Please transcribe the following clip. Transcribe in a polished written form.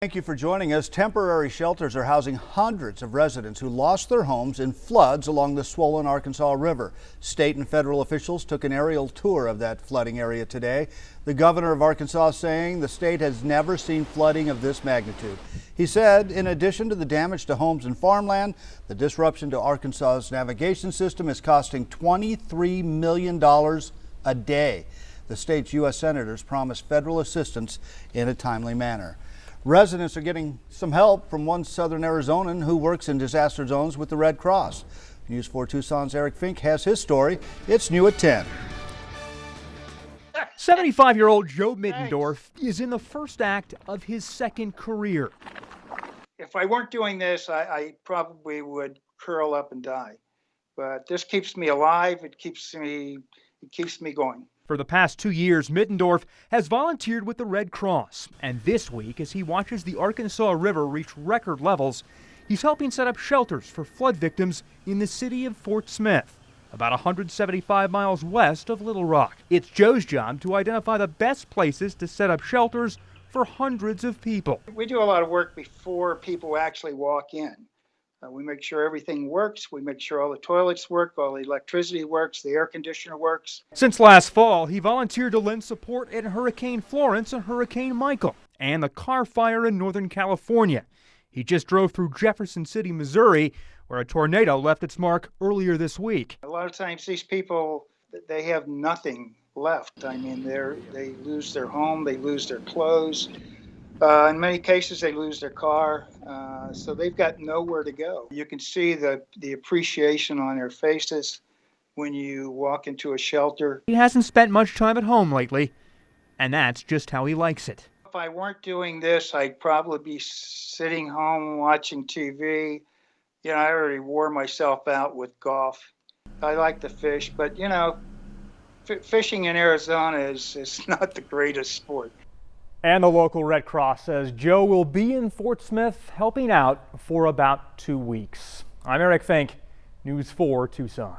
Thank you for joining us. Temporary shelters are housing hundreds of residents who lost their homes in floods along the swollen Arkansas River. State and federal officials took an aerial tour of that flooding area today. The governor of Arkansas saying the state has never seen flooding of this magnitude. He said in addition to the damage to homes and farmland, the disruption to Arkansas's navigation system is costing $23 million a day. The state's U.S. senators promised federal assistance in a timely manner. Residents are getting some help from one Southern Arizonan who works in disaster zones with the Red Cross. News 4 Tucson's Eric Fink has his story. It's new at 10. 75-year-old Joe Middendorf is in the first act of his second career. If I weren't doing this, I probably would curl up and die. But this keeps me alive. It keeps me going. For the past 2 years, Middendorf has volunteered with the Red Cross. And this week, as he watches the Arkansas River reach record levels, he's helping set up shelters for flood victims in the city of Fort Smith, about 175 miles west of Little Rock. It's Joe's job to identify the best places to set up shelters for hundreds of people. We do a lot of work before people actually walk in. We make sure everything works. We make sure all the toilets work, all the electricity works, the air conditioner works. Since last fall, he volunteered to lend support at Hurricane Florence and Hurricane Michael and the Carr Fire in Northern California. He just drove through Jefferson City, Missouri, where a tornado left its mark earlier this week. A lot of times these people, they have nothing left. I mean, they lose their home, they lose their clothes. In many cases, they lose their car, so they've got nowhere to go. You can see the appreciation on their faces when you walk into a shelter. He hasn't spent much time at home lately, and that's just how he likes it. If I weren't doing this, I'd probably be sitting home watching TV. You know, I already wore myself out with golf. I like to fish, but, you know, fishing in Arizona is not the greatest sport. And the local Red Cross says Joe will be in Fort Smith helping out for about 2 weeks. I'm Eric Fink, News 4 Tucson.